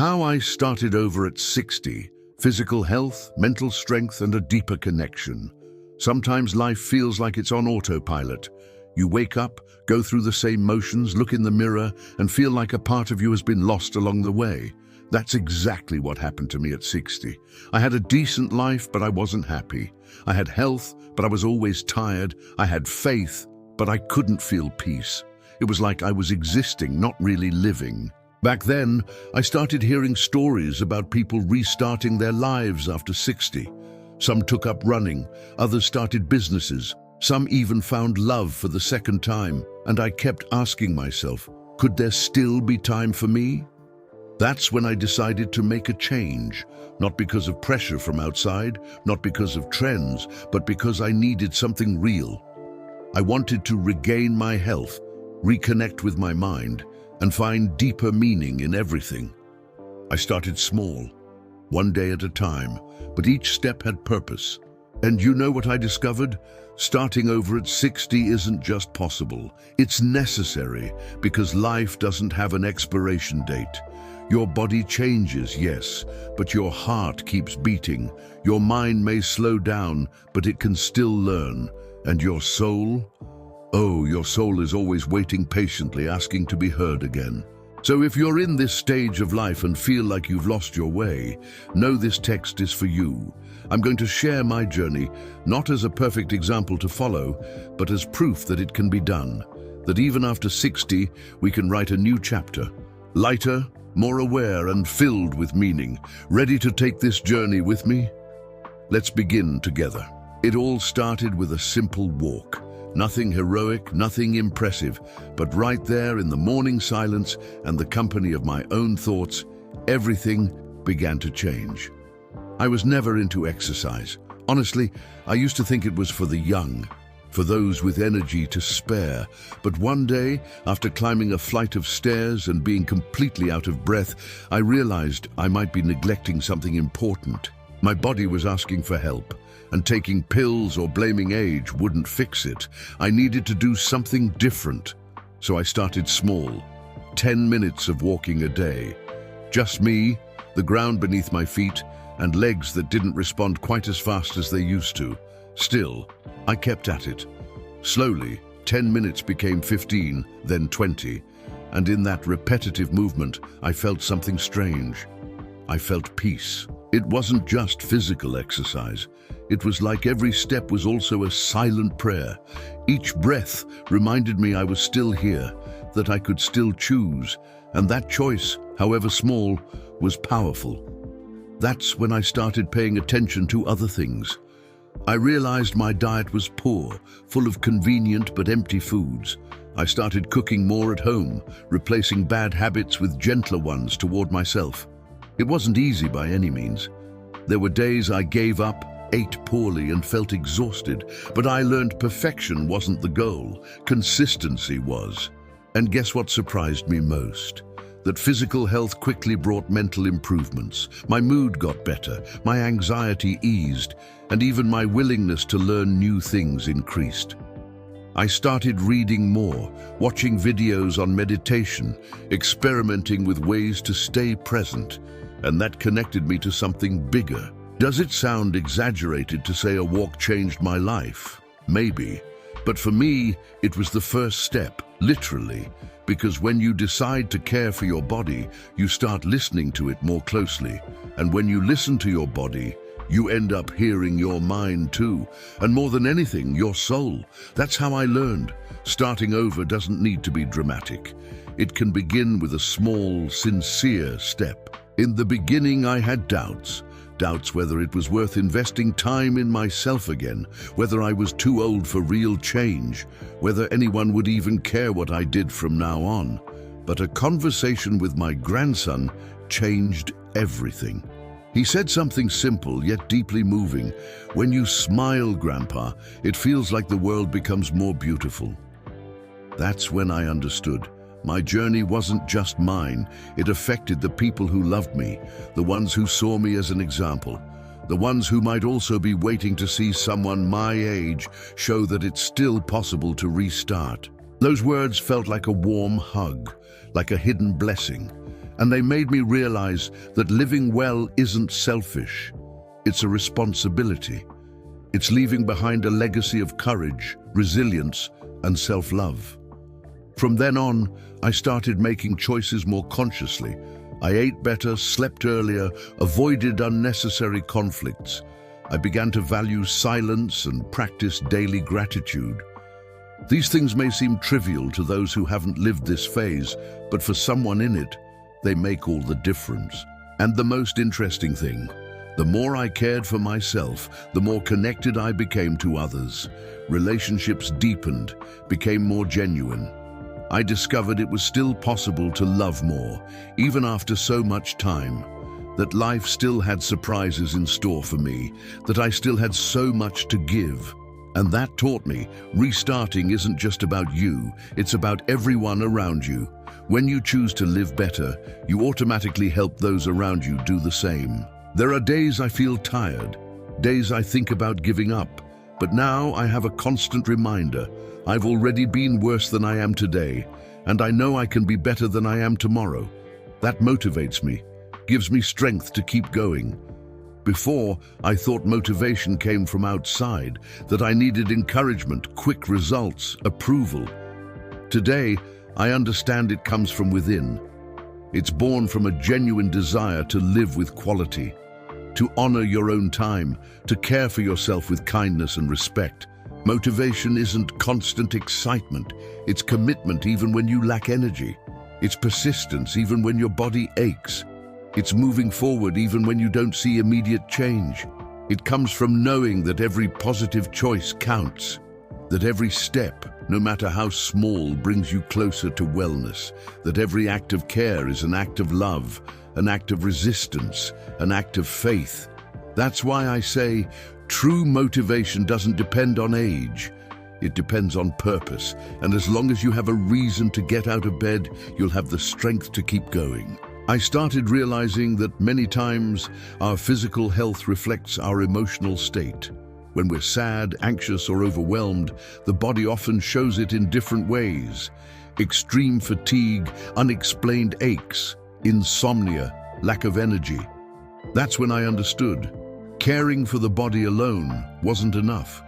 How I started over at 60. Physical health, mental strength, and a deeper connection. Sometimes life feels like it's on autopilot. You wake up, go through the same motions, look in the mirror, and feel like a part of you has been lost along the way. That's exactly what happened to me at 60. I had a decent life, but I wasn't happy. I had health, but I was always tired. I had faith, but I couldn't feel peace. It was like I was existing, not really living. Back then, I started hearing stories about people restarting their lives after 60. Some took up running, others started businesses, some even found love for the second time, and I kept asking myself, could there still be time for me? That's when I decided to make a change, not because of pressure from outside, not because of trends, but because I needed something real. I wanted to regain my health, reconnect with my mind, and find deeper meaning in everything. I started small, one day at a time, but each step had purpose. And you know what I discovered? Starting over at 60 isn't just possible, it's necessary, because life doesn't have an expiration date. Your body changes, yes, but your heart keeps beating. Your mind may slow down, but it can still learn. And your soul? Oh, your soul is always waiting patiently, asking to be heard again. So if you're in this stage of life and feel like you've lost your way, know this text is for you. I'm going to share my journey, not as a perfect example to follow, but as proof that it can be done. That even after 60, we can write a new chapter. Lighter, more aware, and filled with meaning. Ready to take this journey with me? Let's begin together. It all started with a simple walk. Nothing heroic, nothing impressive, but right there in the morning silence and the company of my own thoughts, everything began to change. I was never into exercise. Honestly, I used to think it was for the young, for those with energy to spare. But one day, after climbing a flight of stairs and being completely out of breath, I realized I might be neglecting something important. My body was asking for help, and taking pills or blaming age wouldn't fix it. I needed to do something different. So I started small, 10 minutes of walking a day. Just me, the ground beneath my feet, and legs that didn't respond quite as fast as they used to. Still, I kept at it. Slowly, 10 minutes became 15, then 20, and in that repetitive movement, I felt something strange. I felt peace. It wasn't just physical exercise. It was like every step was also a silent prayer. Each breath reminded me I was still here, that I could still choose, and that choice, however small, was powerful. That's when I started paying attention to other things. I realized my diet was poor, full of convenient but empty foods. I started cooking more at home, replacing bad habits with gentler ones toward myself. It wasn't easy by any means. There were days I gave up, ate poorly, and felt exhausted, but I learned perfection wasn't the goal, consistency was. And guess what surprised me most? That physical health quickly brought mental improvements. My mood got better, my anxiety eased, and even my willingness to learn new things increased. I started reading more, watching videos on meditation, experimenting with ways to stay present, and that connected me to something bigger. Does it sound exaggerated to say a walk changed my life? Maybe. But for me, it was the first step, literally, because when you decide to care for your body, you start listening to it more closely. And when you listen to your body, you end up hearing your mind too. And more than anything, your soul. That's how I learned. Starting over doesn't need to be dramatic. It can begin with a small, sincere step. In the beginning, I had doubts whether it was worth investing time in myself again, whether I was too old for real change, whether anyone would even care what I did from now on. But a conversation with my grandson changed everything. He said something simple yet deeply moving. "When you smile, Grandpa, it feels like the world becomes more beautiful." That's when I understood. My journey wasn't just mine, it affected the people who loved me, the ones who saw me as an example, the ones who might also be waiting to see someone my age show that it's still possible to restart. Those words felt like a warm hug, like a hidden blessing. and they made me realize that living well isn't selfish. It's a responsibility. It's leaving behind a legacy of courage, resilience, and self-love. From then on, I started making choices more consciously. I ate better, slept earlier, avoided unnecessary conflicts. I began to value silence and practice daily gratitude. These things may seem trivial to those who haven't lived this phase, but for someone in it, they make all the difference. And the most interesting thing, the more I cared for myself, the more connected I became to others. Relationships deepened, became more genuine. I discovered it was still possible to love more, even after so much time, that life still had surprises in store for me, that I still had so much to give. And that taught me, restarting isn't just about you, it's about everyone around you. When you choose to live better, you automatically help those around you do the same. There are days I feel tired, days I think about giving up, but now I have a constant reminder. I've already been worse than I am today, and I know I can be better than I am tomorrow. That motivates me, gives me strength to keep going. Before, I thought motivation came from outside, that I needed encouragement, quick results, approval. Today, I understand it comes from within. It's born from a genuine desire to live with quality, to honor your own time, to care for yourself with kindness and respect. Motivation isn't constant excitement, it's commitment even when you lack energy. It's persistence even when your body aches. It's moving forward even when you don't see immediate change. It comes from knowing that every positive choice counts, that every step, no matter how small, brings you closer to wellness, that every act of care is an act of love, an act of resistance, an act of faith. That's why I say, true motivation doesn't depend on age. It depends on purpose, and as long as you have a reason to get out of bed, you'll have the strength to keep going. I started realizing that many times our physical health reflects our emotional state. When we're sad, anxious, or overwhelmed, the body often shows it in different ways. Extreme fatigue, unexplained aches, insomnia, lack of energy. That's when I understood. Caring for the body alone wasn't enough.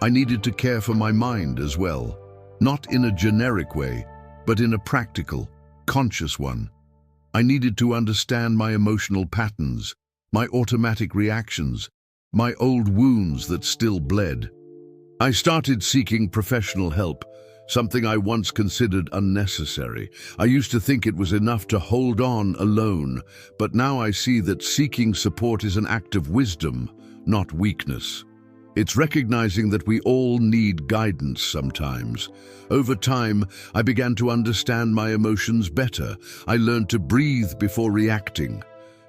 I needed to care for my mind as well. Not in a generic way, but in a practical, conscious one. I needed to understand my emotional patterns, my automatic reactions, my old wounds that still bled. I started seeking professional help, something I once considered unnecessary. I used to think it was enough to hold on alone, but now I see that seeking support is an act of wisdom, not weakness. It's recognizing that we all need guidance sometimes. Over time, I began to understand my emotions better. I learned to breathe before reacting,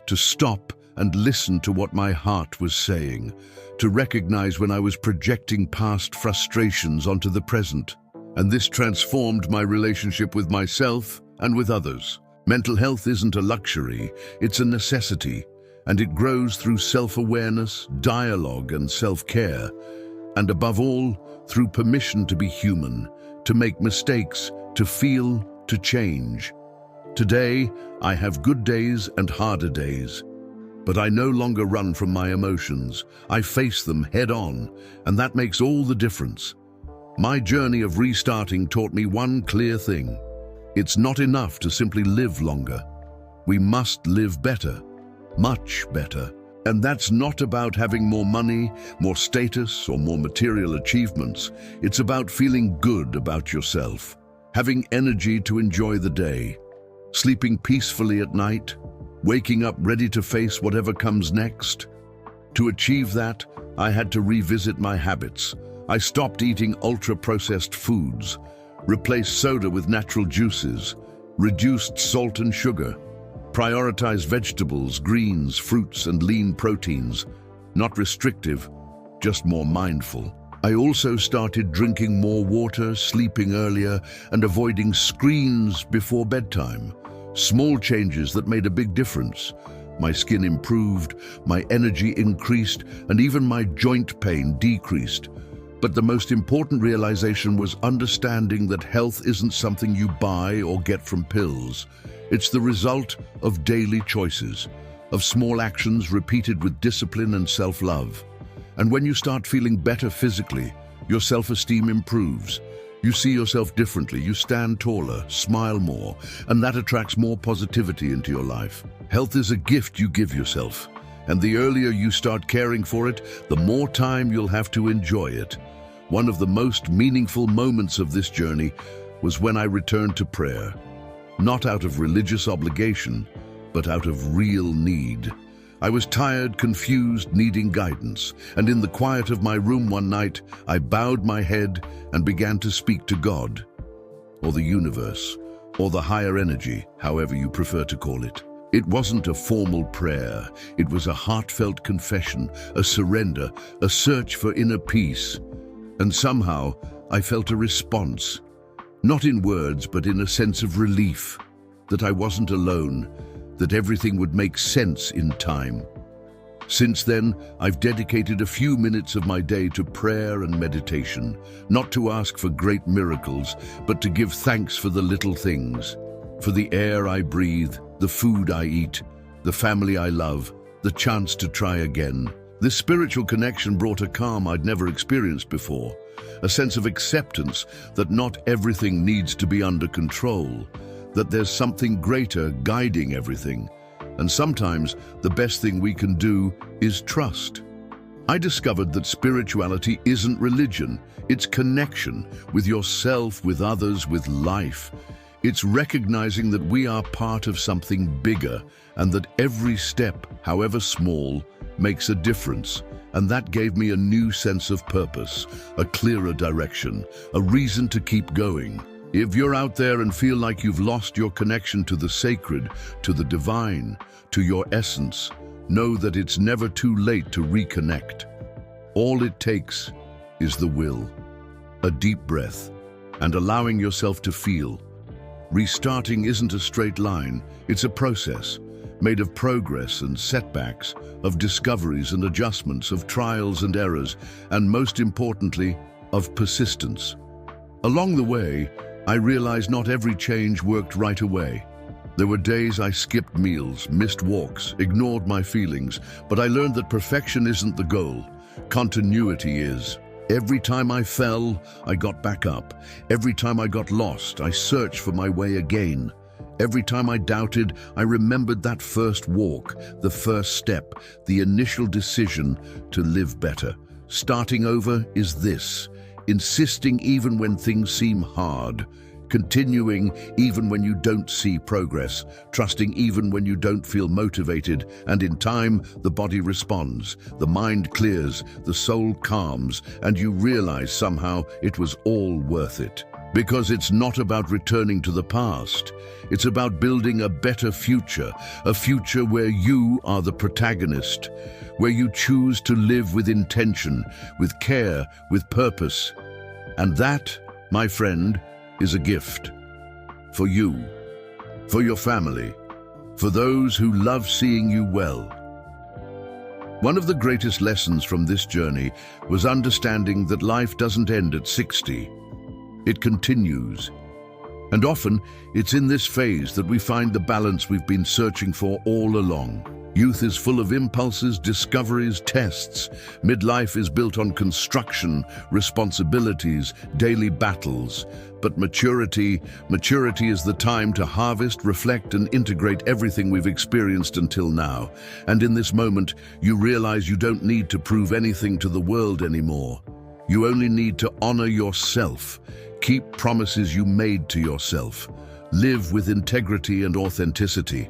to stop and listen to what my heart was saying, to recognize when I was projecting past frustrations onto the present. And this transformed my relationship with myself and with others. Mental health isn't a luxury, it's a necessity. And it grows through self-awareness, dialogue, and self-care. And above all, through permission to be human, to make mistakes, to feel, to change. Today, I have good days and harder days. But I no longer run from my emotions. I face them head-on, and that makes all the difference. My journey of restarting taught me one clear thing. It's not enough to simply live longer. We must live better. Much better. And that's not about having more money, more status, or more material achievements. It's about feeling good about yourself, having energy to enjoy the day, sleeping peacefully at night, waking up ready to face whatever comes next. To achieve that, I had to revisit my habits. I stopped eating ultra-processed foods, replaced soda with natural juices, reduced salt and sugar, prioritize vegetables, greens, fruits, and lean proteins. Not restrictive, just more mindful. I also started drinking more water, sleeping earlier, and avoiding screens before bedtime. Small changes that made a big difference. My skin improved, my energy increased, and even my joint pain decreased. But the most important realization was understanding that health isn't something you buy or get from pills. It's the result of daily choices, of small actions repeated with discipline and self-love. And when you start feeling better physically, your self-esteem improves. You see yourself differently, you stand taller, smile more, and that attracts more positivity into your life. Health is a gift you give yourself, and the earlier you start caring for it, the more time you'll have to enjoy it. One of the most meaningful moments of this journey was when I returned to prayer, not out of religious obligation, but out of real need. I was tired, confused, needing guidance, and in the quiet of my room one night, I bowed my head and began to speak to God, or the universe, or the higher energy, however you prefer to call it. It wasn't a formal prayer, it was a heartfelt confession, a surrender, a search for inner peace. And somehow, I felt a response, not in words, but in a sense of relief, that I wasn't alone, that everything would make sense in time. Since then, I've dedicated a few minutes of my day to prayer and meditation, not to ask for great miracles, but to give thanks for the little things, for the air I breathe, the food I eat, the family I love, the chance to try again. This spiritual connection brought a calm I'd never experienced before, a sense of acceptance that not everything needs to be under control, that there's something greater guiding everything, and sometimes the best thing we can do is trust. I discovered that spirituality isn't religion, it's connection with yourself, with others, with life. It's recognizing that we are part of something bigger and that every step, however small, makes a difference. And that gave me a new sense of purpose, a clearer direction, a reason to keep going. If you're out there and feel like you've lost your connection to the sacred, to the divine, to your essence, know that it's never too late to reconnect. All it takes is the will, a deep breath, and allowing yourself to feel. Restarting isn't a straight line, it's a process, made of progress and setbacks, of discoveries and adjustments, of trials and errors, and most importantly, of persistence. Along the way, I realized not every change worked right away. There were days I skipped meals, missed walks, ignored my feelings, but I learned that perfection isn't the goal. Continuity is. Every time I fell, I got back up. Every time I got lost, I searched for my way again. Every time I doubted, I remembered that first walk, the first step, the initial decision to live better. Starting over is this: insisting even when things seem hard, continuing even when you don't see progress, trusting even when you don't feel motivated, and in time, the body responds, the mind clears, the soul calms, and you realize somehow it was all worth it. Because it's not about returning to the past, it's about building a better future, a future where you are the protagonist, where you choose to live with intention, with care, with purpose. And that, my friend, is a gift. For you, for your family, for those who love seeing you well. One of the greatest lessons from this journey was understanding that life doesn't end at 60. It continues. And often, it's in this phase that we find the balance we've been searching for all along. Youth is full of impulses, discoveries, tests. Midlife is built on construction, responsibilities, daily battles. But maturity is the time to harvest, reflect, and integrate everything we've experienced until now. And in this moment, you realize you don't need to prove anything to the world anymore. You only need to honor yourself. Keep promises you made to yourself. Live with integrity and authenticity.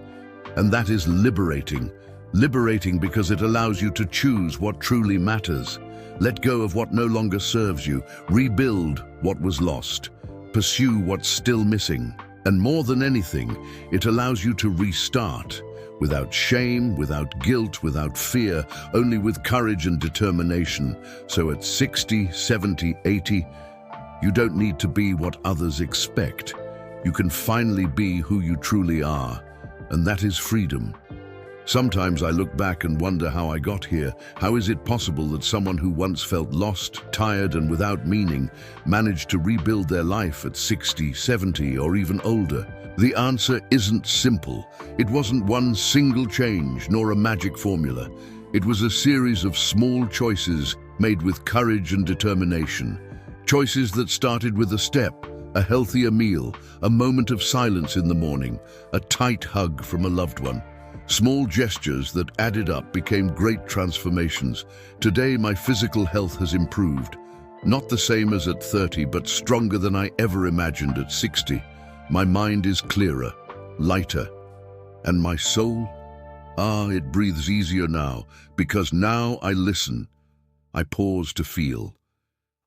And that is liberating. Liberating because it allows you to choose what truly matters. Let go of what no longer serves you. Rebuild what was lost. Pursue what's still missing. And more than anything, it allows you to restart. Without shame, without guilt, without fear, only with courage and determination. So at 60, 70, 80, you don't need to be what others expect. You can finally be who you truly are. And that is freedom. Sometimes I look back and wonder how I got here. How is it possible that someone who once felt lost, tired, and without meaning managed to rebuild their life at 60, 70, or even older? The answer isn't simple. It wasn't one single change, nor a magic formula. It was a series of small choices made with courage and determination. Choices that started with a step, a healthier meal, a moment of silence in the morning, a tight hug from a loved one. Small gestures that added up became great transformations. Today, my physical health has improved. Not the same as at 30, but stronger than I ever imagined at 60. My mind is clearer, lighter. And my soul? It breathes easier now, because now I listen. I pause to feel.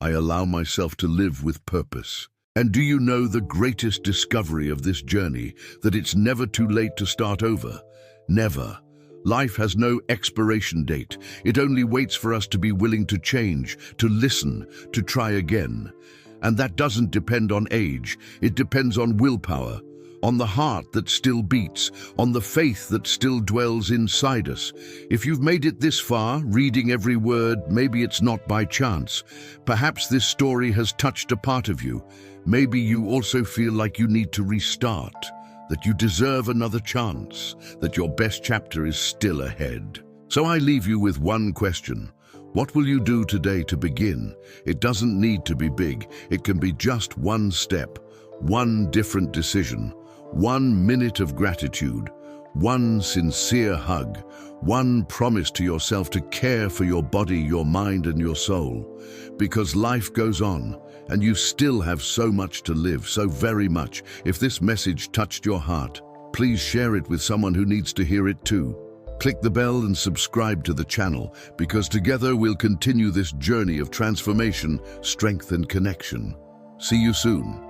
I allow myself to live with purpose. And do you know the greatest discovery of this journey? That it's never too late to start over. Never. Life has no expiration date. It only waits for us to be willing to change, to listen, to try again. And that doesn't depend on age. It depends on willpower, on the heart that still beats, on the faith that still dwells inside us. If you've made it this far, reading every word, maybe it's not by chance. Perhaps this story has touched a part of you. Maybe you also feel like you need to restart, that you deserve another chance, that your best chapter is still ahead. So I leave you with one question. What will you do today to begin? It doesn't need to be big. It can be just one step, one different decision, 1 minute of gratitude, one sincere hug, one promise to yourself to care for your body, your mind, and your soul. Because life goes on, and you still have so much to live, so very much. If this message touched your heart, please share it with someone who needs to hear it too. Click the bell and subscribe to the channel, because together we'll continue this journey of transformation, strength, and connection. See you soon.